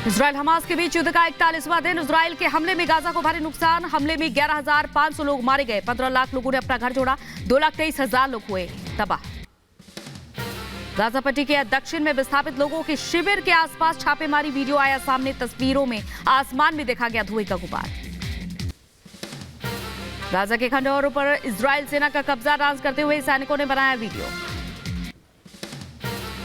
Israel Hamas के बीच युद्ध का 41वां दिन। इजराइल के हमले में गाजा को भारी नुकसान। हमले में 11,500 लोग मारे गए। 15 लाख लोगों ने अपना घर छोड़ा। 2,23,000 लोग हुए तबाह। गाजा पट्टी के दक्षिण में विस्थापित लोगों के शिविर के आसपास छापेमारी वीडियो आया सामने। तस्वीरों में आसमान में देखा गया धुएं का गुबार। गाजा के खंडहरों पर इजराइल सेना का कब्जा राज करते हुए सैनिकों ने बनाया वीडियो।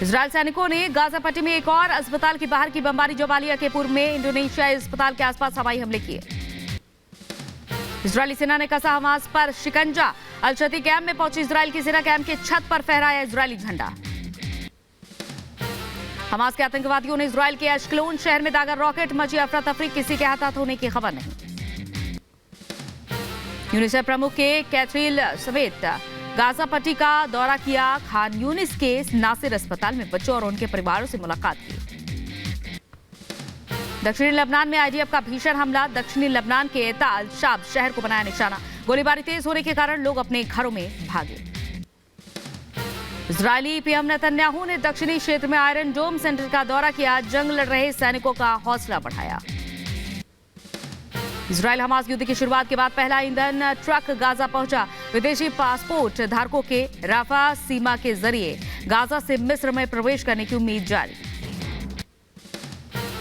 इजराइल सैनिकों ने गाजा पट्टी में एक और अस्पताल के बाहर की बमबारी। जबालिया के पूर्व में इंडोनेशिया अस्पताल के आसपास हवाई हमले किए। इजरायली सेना ने कसा हमास पर शिकंजा। अल-शती कैंप में पहुंची इजराइल की सेना। कैंप के छत पर फहराया इजरायली झंडा। हमास के आतंकवादियों ने इजराइल के अश्कलोन शहर में दागा रॉकेट। मची अफरा तफरी। किसी के हताहत होने की खबर नहीं। यूनिसेफ प्रमुख के कैथरीन समेत गाजा पट्टी का दौरा किया। खान यूनिस के नासिर अस्पताल में बच्चों और उनके परिवारों से मुलाकात की। दक्षिणी लेबनान में आईडीएफ का भीषण हमला। दक्षिणी लेबनान के एता अल शाब शहर को बनाया निशाना। गोलीबारी तेज होने के कारण लोग अपने घरों में भागे। इजरायली पीएम नेतन्याहू ने दक्षिणी क्षेत्र में आयरन डोम सेंटर का दौरा किया। जंग लड़ रहे सैनिकों का हौसला बढ़ाया। इजराइल हमास युद्ध की शुरुआत के बाद पहला ईंधन ट्रक गाजा पहुंचा। विदेशी पासपोर्ट धारकों के राफा सीमा के जरिए गाजा से मिस्र में प्रवेश करने की उम्मीद जारी।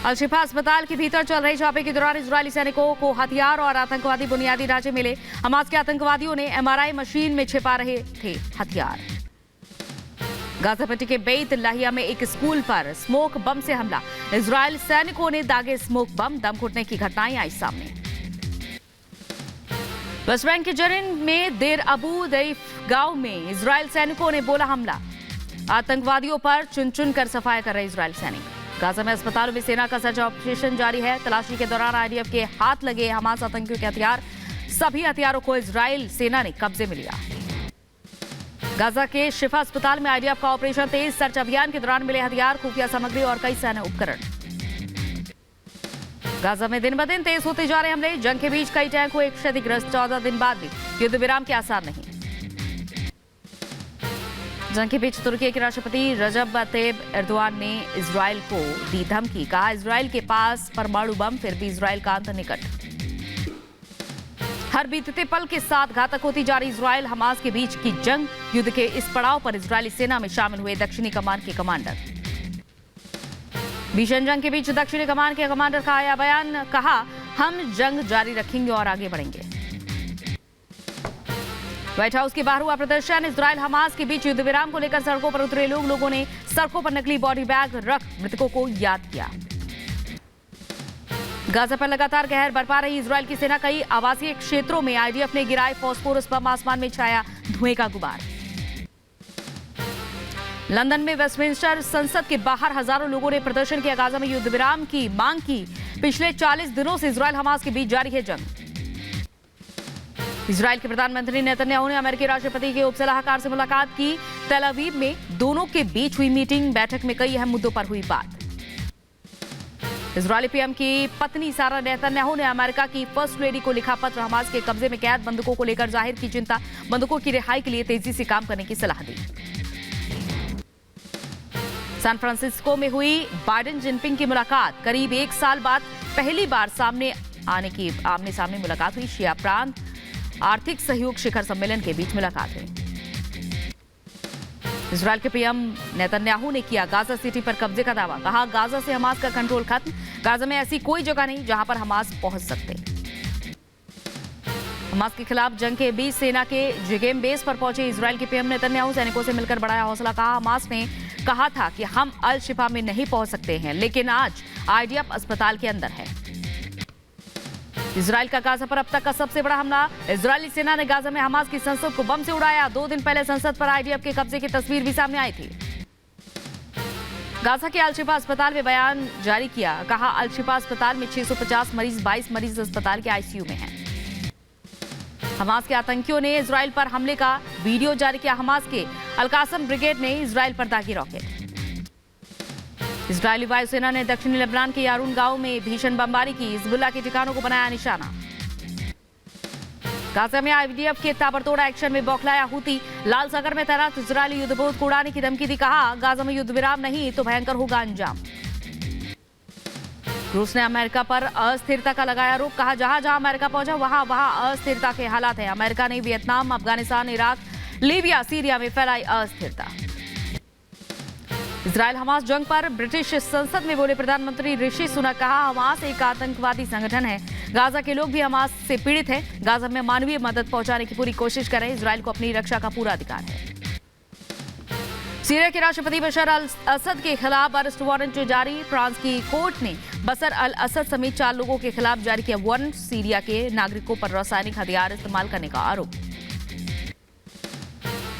अल-शिफा अस्पताल के भीतर चल रहे छापे के दौरान इजरायली सैनिकों को हथियार और आतंकवादी बुनियादी ढांचे मिले। हमास के आतंकवादियों ने एमआरआई मशीन में छिपा रहे थे हथियार। गाजा पट्टी के बेत लाहिया में एक स्कूल पर स्मोक बम से हमला। इजरायल सैनिकों ने दागे स्मोक बम। दम घुटने की घटनाएं आई सामने। वेस्ट बैंक के जरिन में देर अबू दैफ गांव में इजरायल सैनिकों ने बोला हमला। आतंकवादियों पर चुन चुन कर सफाया कर रहे इजरायल सैनिक। गाजा में अस्पतालों में सेना का सर्च ऑपरेशन जारी है। तलाशी के दौरान आईडीएफ के हाथ लगे हमास आतंकियों के हथियार। सभी हथियारों को इजरायल सेना ने कब्जे में लिया। गाजा के शिफा अस्पताल में आईडीएफ का ऑपरेशन तेज। सर्च अभियान के दौरान मिले हथियार, खुफिया सामग्री और कई सैन्य उपकरण। गाजा में दिन ब दिन तेज होते जा रहे हमले। जंग के बीच कई टैंक हुए क्षतिग्रस्त। 14 दिन बाद भी युद्ध विराम के आसार नहीं। जंग के बीच तुर्की के राष्ट्रपति रजब तैयब एर्दोआन ने इजराइल को दी धमकी। कहा इजराइल के पास परमाणु बम, फिर भी इजराइल का अंत निकट। हर बीतते पल के साथ घातक होती जा रही इजराइल हमास के बीच की जंग। युद्ध के इस पड़ाव पर इजरायली सेना में शामिल हुए दक्षिणी कमान के कमांडर। भीषण जंग के बीच दक्षिणी कमान के कमांडर का आया बयान। कहा हम जंग जारी रखेंगे और आगे बढ़ेंगे। व्हाइट हाउस के बाहर हुआ प्रदर्शन। इजराइल हमास के बीच युद्ध विराम को लेकर सड़कों पर उतरे लोगों ने सड़कों पर नकली बॉडी बैग रख मृतकों को याद किया। गाजा पर लगातार कहर बरपा रही इजराइल की सेना। कई आवासीय क्षेत्रों में आईडीएफ ने गिराए फास्फोरस बम। आसमान में छाया धुएं का गुबार। लंदन में वेस्टमिंस्टर संसद के बाहर हजारों लोगों ने प्रदर्शन किया। गाजा में युद्ध विराम की मांग की। पिछले 40 दिनों से इजराइल हमास के बीच जारी है जंग। इजराइल के प्रधानमंत्री नेतन्याहू ने अमेरिकी राष्ट्रपति के उपसलाहकार से मुलाकात की। तेल अवीव में दोनों के बीच हुई मीटिंग। बैठक में कई अहम मुद्दों पर हुई बात। इजरायली पीएम की पत्नी सारा नेतन्याहू ने अमेरिका की फर्स्ट लेडी को लिखा पत्र। हमास के कब्जे में कैद बंधकों को लेकर जाहिर की चिंता। बंधकों की रिहाई के लिए तेजी से काम करने की सलाह दी। सैन फ्रांसिस्को में हुई बाइडेन जिनपिंग की मुलाकात। करीब 1 साल बाद पहली बार आमने सामने मुलाकात हुई। शिया प्रांत आर्थिक सहयोग शिखर सम्मेलन के बीच मुलाकात हुई। इजरायल के पीएम नेतन्याहू ने किया गाजा सिटी पर कब्जे का दावा। कहा गाजा से हमास का कंट्रोल खत्म। गाजा में ऐसी कोई जगह नहीं जहां पर हमास पहुंच सकते। हमास के खिलाफ जंग के बीच सेना के जिगेम बेस पर पहुंचे इजरायल के पीएम नेतन्याहू सैनिकों से मिलकर बढ़ाया हौसला। कहा हमास ने कहा था कि हम अल शिफा में नहीं पहुंच सकते हैं, लेकिन आज आईडीएफ अस्पताल के अंदर है। इजराइल का गाजा पर अब तक का सबसे बड़ा हमला। इजरायली सेना ने गाजा में हमास की संसद को बम से उड़ाया। 2 दिन पहले संसद पर आईडीएफ के कब्जे की तस्वीर भी सामने आई थी। गाजा के अल शिफा अस्पताल में बयान जारी किया। कहा अल शिफा अस्पताल में 650 मरीज, 22 मरीज अस्पताल के आईसीयू में हैं। हमास के आतंकियों ने इजराइल पर हमले का वीडियो जारी किया। हमास के अल-कासम ब्रिगेड ने इजराइल पर दागी रॉकेट। इजरायली वायुसेना ने दक्षिणी लेबनान के यारून गांव में भीषण बमबारी की। हिजबुल्लाह के ठिकानों को बनाया निशाना। गाजा में आईडीएफ के ताबड़तोड़ एक्शन में बौखलाया हूती। लाल सागर में तैनात इजरायली युद्धपोत को उड़ाने की धमकी दी। कहा गाजा में युद्ध विराम नहीं तो भयंकर होगा अंजाम। रूस ने अमेरिका पर अस्थिरता का लगाया आरोप। कहा जहां जहां अमेरिका पहुंचा वहां वहां अस्थिरता के हालात हैं। अमेरिका ने Vietnam, Afghanistan, Iraq, Libya, Syria में फैलाई अस्थिरता। इजरायल हमास जंग पर ब्रिटिश संसद में बोले प्रधानमंत्री ऋषि सुनक। कहा हमास एक आतंकवादी संगठन है। गाजा के लोग भी हमास से पीड़ित हैं। गाजा में मानवीय मदद पहुंचाने की पूरी कोशिश करें। इजरायल को अपनी रक्षा का पूरा अधिकार है। सीरिया के राष्ट्रपति बशर अल असद के खिलाफ अरेस्ट वारंट जारी। फ्रांस की कोर्ट ने बशर अल असद समेत 4 लोगों के खिलाफ जारी किया वारंट। सीरिया के नागरिकों पर रासायनिक हथियार इस्तेमाल करने का आरोप।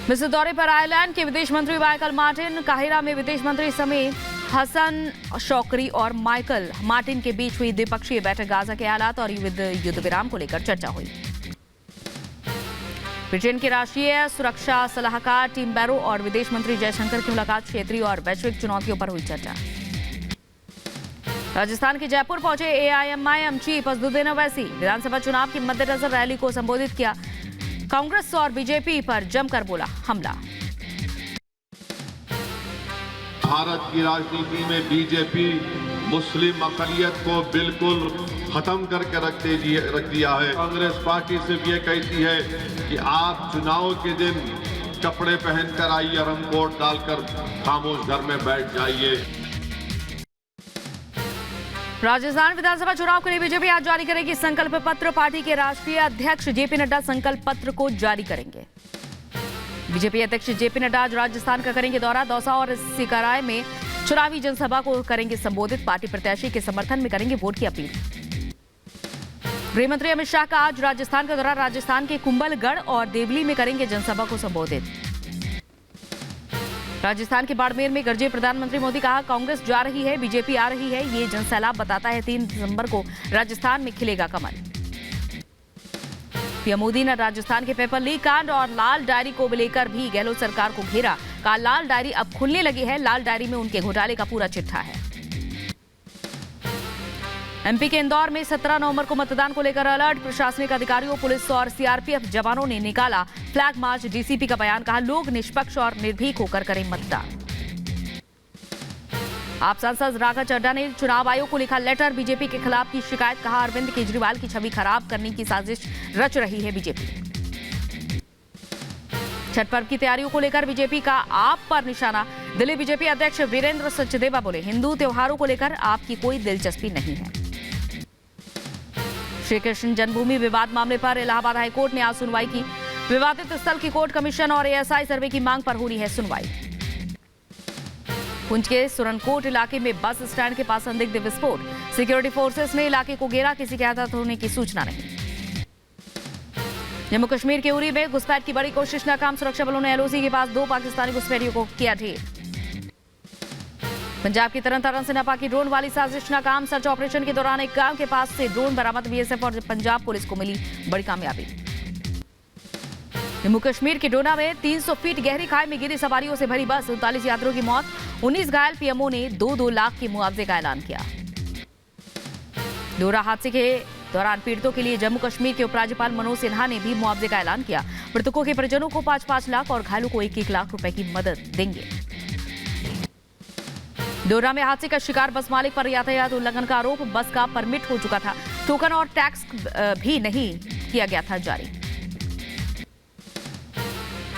मिस्र दौरे पर आयरलैंड के विदेश मंत्री माइकल मार्टिन। काहिरा में विदेश मंत्री समेत हसन शौकरी और माइकल मार्टिन के बीच हुई द्विपक्षीय बैठक। गाजा के हालात और युद्ध विराम को लेकर चर्चा हुई। ब्रिटेन के राष्ट्रीय सुरक्षा सलाहकार टिम बैरो और विदेश मंत्री जयशंकर की मुलाकात। क्षेत्रीय और वैश्विक चुनौतियों पर हुई चर्चा। राजस्थान के जयपुर पहुंचे एआईएमआईएम चीफ असदुद्दीन ओवैसी। विधानसभा चुनाव के मद्देनजर रैली को संबोधित किया। कांग्रेस और बीजेपी पर जमकर बोला हमला। भारत की राजनीति में बीजेपी मुस्लिम अकलियत को बिल्कुल खत्म करके रख दिया है। कांग्रेस पार्टी सिर्फ ये कहती है कि आप चुनाव के दिन कपड़े पहनकर आइए और हम वोट डालकर खामोश घर में बैठ जाइए। राजस्थान विधानसभा चुनाव के लिए बीजेपी आज जारी करेगी संकल्प पत्र। पार्टी के राष्ट्रीय अध्यक्ष जेपी नड्डा संकल्प पत्र को जारी करेंगे। बीजेपी अध्यक्ष जेपी नड्डा आज राजस्थान का करेंगे दौरा। दौसा और सिकाराय में चुनावी जनसभा को करेंगे संबोधित। पार्टी प्रत्याशी के समर्थन में करेंगे वोट की अपील। गृह मंत्री अमित शाह का आज राजस्थान का दौरा। राजस्थान के कुंभलगढ़ और देवली में करेंगे जनसभा को संबोधित। राजस्थान के बाड़मेर में गरजे प्रधानमंत्री मोदी। कहा कांग्रेस जा रही है, बीजेपी आ रही है। ये जनसैलाब बताता है 3 दिसंबर को राजस्थान में खिलेगा कमल। पीएम मोदी ने राजस्थान के पेपर लीक कांड और लाल डायरी को लेकर भी गहलोत सरकार को घेरा। कहा लाल डायरी अब खुलने लगी है। लाल डायरी में उनके घोटाले का पूरा चिट्ठा है। एमपी के इंदौर में 17 नवंबर को मतदान को लेकर अलर्ट। प्रशासनिक अधिकारियों, पुलिस और सीआरपीएफ जवानों ने निकाला फ्लैग मार्च। डीसीपी का बयान। कहा लोग निष्पक्ष और निर्भीक होकर करें मतदान। आप सांसद राघव चड्ढा ने चुनाव आयोग को लिखा लेटर। बीजेपी के खिलाफ की शिकायत। कहा अरविंद केजरीवाल की छवि खराब करने की साजिश रच रही है बीजेपी। छठ पर्व की तैयारियों को लेकर बीजेपी का आप पर निशाना। दिल्ली बीजेपी अध्यक्ष वीरेंद्र सचदेवा बोले हिंदू त्योहारों को लेकर आपकी कोई दिलचस्पी नहीं है। श्री कृष्ण जन्मभूमि विवाद मामले पर इलाहाबाद हाईकोर्ट ने आज सुनवाई की। विवादित स्थल की कोर्ट कमीशन और एएसआई सर्वे की मांग पर हो रही है सुनवाई। पुंछ के सुरनकोट इलाके में बस स्टैंड के पास संदिग्ध विस्फोट। सिक्योरिटी फोर्सेस ने इलाके को घेरा। किसी के हताहत होने की सूचना नहीं। जम्मू कश्मीर के उरी में घुसपैठ की बड़ी कोशिश नाकाम। सुरक्षा बलों ने एलओसी के पास 2 पाकिस्तानी घुसपैठियों को किया ढेर। पंजाब की तरन से नापाकी ड्रोन वाली साजिश नाकाम। सर्च ऑपरेशन के दौरान एक गांव के पास से ड्रोन बरामद। बीएसएफ और पंजाब पुलिस को मिली बड़ी कामयाबी। जम्मू कश्मीर के डोडा में 300 फीट गहरी खाई में गिरी सवारियों से भरी बस। 39 यात्रियों की मौत, 19 घायल। पीएमओ ने 2-2 लाख के मुआवजे का ऐलान किया। डोडा हादसे के दौरान पीड़ितों के लिए जम्मू कश्मीर के उपराज्यपाल मनोज सिन्हा ने भी मुआवजे का ऐलान किया। मृतकों के परिजनों को 5-5 लाख और घायलों को 1-1 लाख रुपए की मदद देंगे। डोडा में हादसे का शिकार बस मालिक पर यातायात उल्लंघन का आरोप। बस का परमिट हो चुका था। टोकन और टैक्स भी नहीं किया गया था जारी।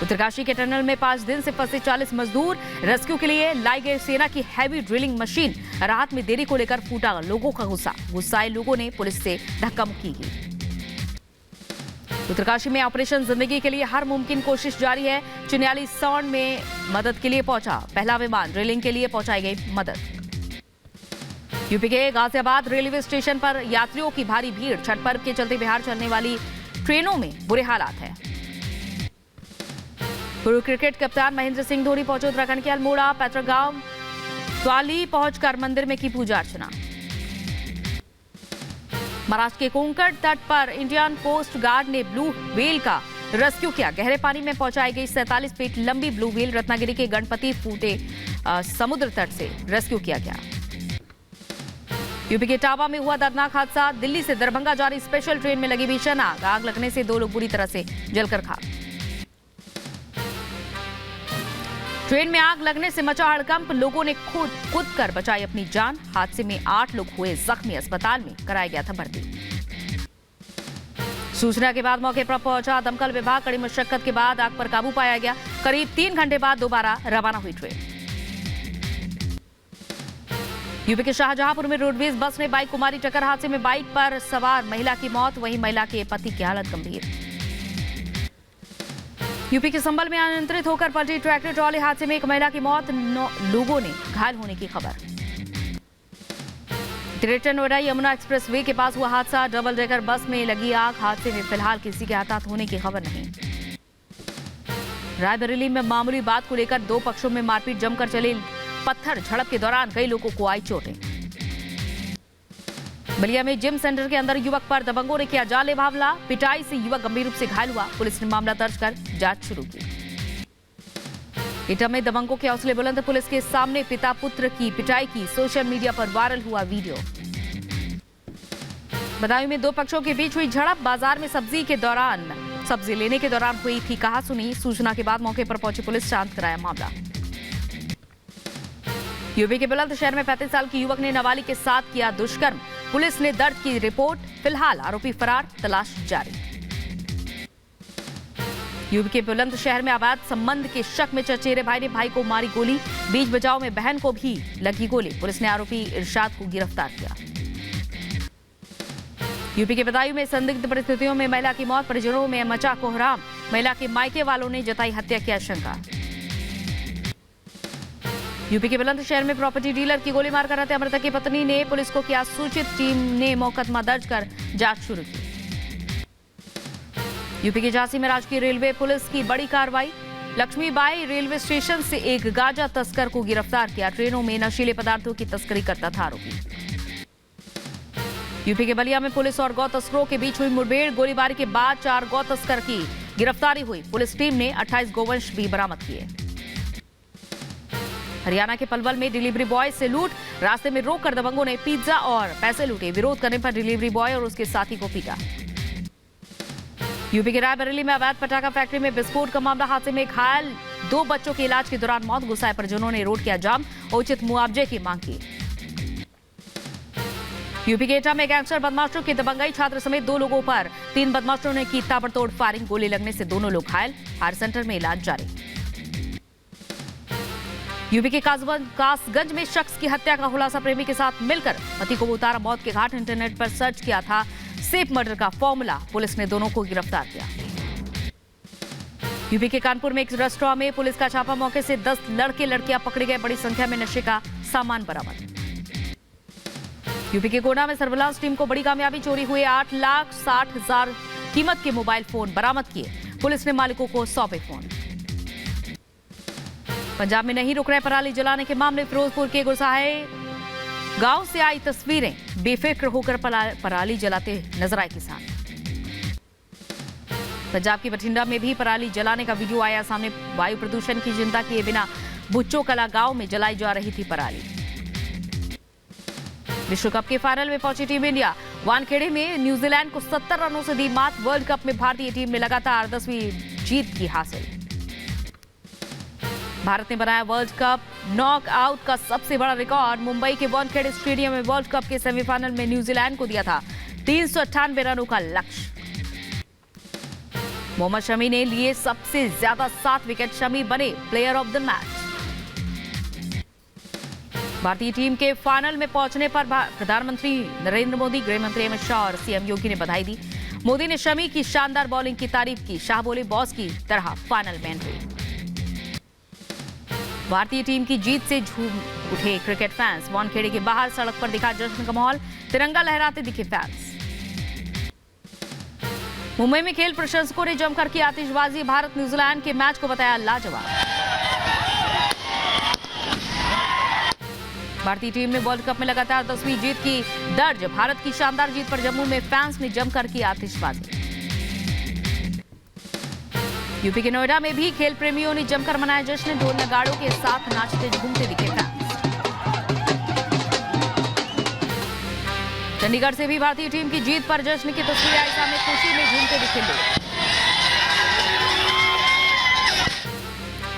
उत्तरकाशी के टनल में 5 दिन से फंसे 40 मजदूर। रेस्क्यू के लिए लाई गई सेना की हैवी ड्रिलिंग मशीन। राहत में देरी को लेकर फूटा लोगों का गुस्सा। गुस्साए लोगों ने पुलिस से धक्का मुक्की की। उत्तरकाशी में ऑपरेशन जिंदगी के लिए हर मुमकिन कोशिश जारी है। चिन्याली सौंड में मदद के लिए पहुंचा पहला विमान। ड्रिलिंग के लिए पहुंचाई गई मदद। यूपी के गाजियाबाद रेलवे स्टेशन पर यात्रियों की भारी भीड़। छठ पर्व के चलते बिहार चलने वाली ट्रेनों में बुरे हालात हैं। पूर्व क्रिकेट कप्तान महेंद्र सिंह धोनी पहुंचे उत्तराखंड के अल्मोड़ा पैतृगांव त्वाली पहुंचकर मंदिर में की पूजा अर्चना। महाराष्ट्र के कोंकण तट पर इंडियन कोस्ट गार्ड ने ब्लू व्हेल का रेस्क्यू किया। गहरे पानी में पहुंचाई गई 47 फीट लंबी ब्लू व्हेल। रत्नागिरी के गणपति फूटे समुद्र तट से रेस्क्यू किया गया। यूपी के टावा में हुआ दर्दनाक हादसा। दिल्ली से दरभंगा जा रही स्पेशल ट्रेन में लगी भीषण आग। आग लगने से 2 लोग बुरी तरह से जलकर खाक। ट्रेन में आग लगने से मचा हड़कंप, लोगों ने कूद कर बचाई अपनी जान। हादसे में 8 लोग हुए जख्मी, अस्पताल में कराया गया था भर्ती। सूचना के बाद मौके पर पहुंचा दमकल विभाग, कड़ी मशक्कत के बाद आग पर काबू पाया गया। करीब 3 घंटे बाद दोबारा रवाना हुई ट्रेन। यूपी के शाहजहांपुर में रोडवेज बस ने बाइक को मारी टक्कर, हादसे में बाइक पर सवार महिला की मौत, वहीं महिला के पति की हालत गंभीर। यूपी के संभल में अनियंत्रित होकर पलटी ट्रैक्टर ट्रॉली, हादसे में 1 महिला की मौत, 9 लोगों ने घायल होने की खबर। Greater Noida Yamuna express way के पास हुआ हादसा, डबल डेकर बस में लगी आग, हादसे में फिलहाल किसी के हताहत होने की खबर नहीं। रायबरेली में मामूली बात को लेकर 2 पक्षों में मारपीट जमकर चली, पत्थर झड़प के दौरान कई लोगों को आई चोटें। बलिया में जिम सेंटर के अंदर युवक पर दबंगों ने किया जानलेवा हमला, पिटाई से युवक गंभीर रूप से घायल हुआ। पुलिस ने मामला दर्ज कर जांच शुरू की। इटावा में दबंगों के हौसले बुलंद, पुलिस के सामने पिता पुत्र की पिटाई की, सोशल मीडिया पर वायरल हुआ वीडियो। बदायूं में 2 पक्षों के बीच हुई झड़प, बाजार में सब्जी लेने के दौरान हुई थी कहासुनी। सूचना के बाद मौके पर पहुंची पुलिस, शांत कराया मामला। यूपी के बुलंदशहर में 35 साल की युवक ने नाबालिग के साथ किया दुष्कर्म, पुलिस ने दर्ज की रिपोर्ट, फिलहाल आरोपी फरार, तलाश जारी। यूपी के बुलंदशहर में अवैध संबंध के शक में चचेरे भाई ने भाई को मारी गोली, बीच बचाव में बहन को भी लगी गोली, पुलिस ने आरोपी इरशाद को गिरफ्तार किया। यूपी के बदायूं में संदिग्ध परिस्थितियों में महिला की मौत, परिजनों में मचा कोहराम, महिला के मायके वालों ने जताई हत्या की आशंका। यूपी के बुलंदशहर में प्रॉपर्टी डीलर की गोली मारकर हत्या, मृतक की पत्नी ने पुलिस को किया सूचित, टीम ने मुकदमा दर्ज कर जांच शुरू की। यूपी के झांसी में राजकीय रेलवे पुलिस की बड़ी कार्रवाई, लक्ष्मीबाई रेलवे स्टेशन से एक गांजा तस्कर को गिरफ्तार किया, ट्रेनों में नशीले पदार्थों की तस्करी करता था आरोपी। यूपी के बलिया में पुलिस और गौ तस्करों के बीच हुई मुठभेड़, गोलीबारी के बाद 4 गौ तस्कर की गिरफ्तारी हुई, पुलिस टीम ने 28 गोवंश भी बरामद किए। हरियाणा के पलवल में डिलीवरी बॉय से लूट, रास्ते में रोककर दबंगों ने पिज्जा और पैसे लूटे, विरोध करने पर डिलीवरी बॉय और उसके साथी को पीटा। यूपी के रायबरेली में अवैध पटाखा फैक्ट्री में विस्फोट का मामला, हादसे में घायल 2 बच्चों के इलाज के दौरान मौत, गुस्साए परिजनों ने रोड किया जाम, उचित मुआवजे की मांग की। यूपी के एटा में गैंगस्टर बदमाशों की दबंगई, छात्र समेत 2 लोगों पर 3 बदमाशों ने की ताबड़तोड़ फायरिंग, गोली लगने से 2 लोग घायल, हायर सेंटर में इलाज जारी। यूपी के कासगंज में शख्स की हत्या का खुलासा, प्रेमी के साथ मिलकर पति को उतारा मौत के घाट, इंटरनेट पर सर्च किया था सेफ मर्डर का फॉर्मूला, पुलिस ने दोनों को गिरफ्तार किया। यूपी के कानपुर में एक रेस्टोरेंट में पुलिस का छापा, मौके से 10 लड़के लड़कियां पकड़े गए, बड़ी संख्या में नशे का सामान बरामद। यूपी के गोंडा में सर्विलांस टीम को बड़ी कामयाबी, चोरी हुए 8,60,000 कीमत के मोबाइल फोन बरामद किए, पुलिस ने मालिकों को सौंपे फोन। पंजाब में नहीं रुक रहे पराली जलाने के मामले, फिरोजपुर के गुरसाहे गांव से आई तस्वीरें, बेफिक्र होकर पराली जलाते नजर आए किसान। पंजाब के बठिंडा में भी पराली जलाने का वीडियो आया सामने, वायु प्रदूषण की चिंता किए बिना बुच्चो कला गांव में जलाई जा रही थी पराली। विश्व कप के फाइनल में पहुंची टीम इंडिया, वानखेड़े में न्यूजीलैंड को 70 रनों से दी मात, वर्ल्ड कप में भारतीय टीम ने लगातार 10वीं जीत की हासिल। भारत ने बनाया वर्ल्ड कप नॉकआउट का सबसे बड़ा रिकॉर्ड, मुंबई के वानखेड़े स्टेडियम में वर्ल्ड कप के सेमीफाइनल में न्यूजीलैंड को दिया था 398 रनों का लक्ष्य। मोहम्मद शमी ने लिए सबसे ज्यादा 7 विकेट, शमी बने प्लेयर ऑफ द मैच। भारतीय टीम के फाइनल में पहुंचने पर प्रधानमंत्री नरेंद्र मोदी, गृह मंत्री अमित शाह और सीएम योगी ने बधाई दी। मोदी ने शमी की शानदार बॉलिंग की तारीफ की, शाह बोले बॉस की तरह फाइनल में एंट्री। भारतीय टीम की जीत से झूम उठे क्रिकेट फैंस, वानखेड़े के बाहर सड़क पर दिखा जश्न का माहौल, तिरंगा लहराते दिखे फैंस। मुंबई में खेल प्रशंसकों ने जमकर की आतिशबाजी, भारत न्यूजीलैंड के मैच को बताया लाजवाब। भारतीय टीम ने वर्ल्ड कप में लगातार 10वीं जीत की दर्ज, भारत की शानदार जीत पर जम्मू में फैंस ने जमकर की आतिशबाजी। यूपी के नोएडा में भी खेल प्रेमियों ने जमकर मनाया जश्न, ढोल नगाड़ों के साथ नाचते झूमते दिखे फैंस। चंडीगढ़ से भी भारतीय टीम की जीत पर जश्न की तस्वीर आई सामने, खुशी में झूमते दिखे लोग।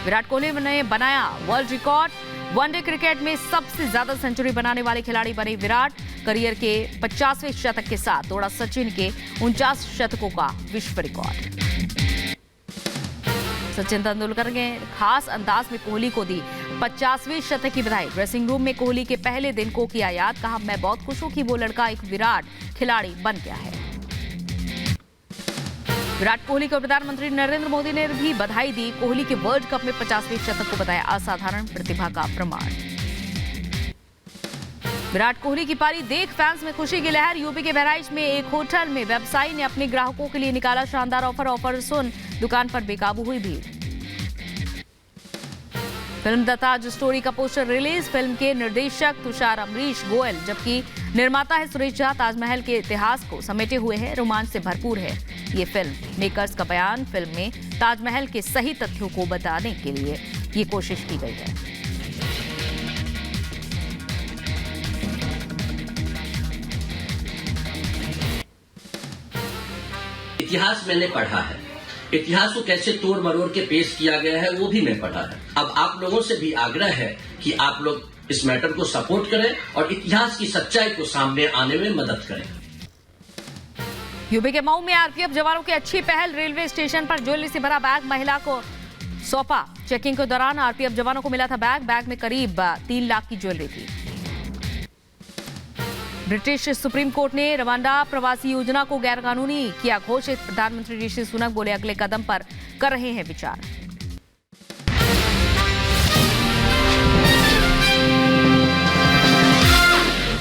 विराट कोहली ने बनाया वर्ल्ड रिकॉर्ड। वनडे क्रिकेट में सबसे ज्यादा सेंचुरी बनाने वाले खिलाड़ी बने विराट। करियर के 50वें शतक के साथ तोड़ा सचिन के 49 शतकों का विश्व रिकॉर्ड। सचिन तेंदुलकर ने खास अंदाज में कोहली को दी 50वें शतक की बधाई। ड्रेसिंग रूम में कोहली के पहले दिन को किया याद, कहा मैं बहुत खुश हूं कि वो लड़का एक विराट खिलाड़ी बन गया है। विराट कोहली को प्रधानमंत्री नरेंद्र मोदी ने भी बधाई दी। कोहली के वर्ल्ड कप में 50वें शतक को बताया असाधारण प्रतिभा का प्रमाण। विराट कोहली की पारी देख फैंस में खुशी की लहर। यूपी के बहराइच में एक होटल में व्यवसायी ने अपने ग्राहकों के लिए निकाला शानदार ऑफर सुन दुकान पर बेकाबू हुई भीड़। फिल्म द ताज स्टोरी का पोस्टर रिलीज। फिल्म के निर्देशक तुषार अमरीश गोयल जबकि निर्माता है सुरेश झा। ताजमहल के इतिहास को समेटे हुए है, रोमांच से भरपूर है ये फिल्म। मेकर्स का बयान, फिल्म में ताजमहल के सही तथ्यों को बताने के लिए ये कोशिश की गई है। इतिहास मैंने पढ़ा है, इतिहास को कैसे तोड़ मरोड़ के पेश किया गया है वो भी मैं पढ़ा है। अब आप लोगों से भी आग्रह है कि आप लोग इस मैटर को सपोर्ट करें और इतिहास की सच्चाई को सामने आने में मदद करें। यूपी के मऊ में आरपीएफ जवानों की अच्छी पहल। रेलवे स्टेशन पर ज्वेलरी से भरा बैग महिला को सौंपा। चेकिंग के दौरान आरपीएफ जवानों को मिला था बैग में करीब 3 लाख की ज्वेलरी थी। ब्रिटिश सुप्रीम कोर्ट ने रवांडा प्रवासी योजना को गैरकानूनी किया घोषित। प्रधानमंत्री ऋषि सुनक बोले अगले कदम पर कर रहे हैं विचार।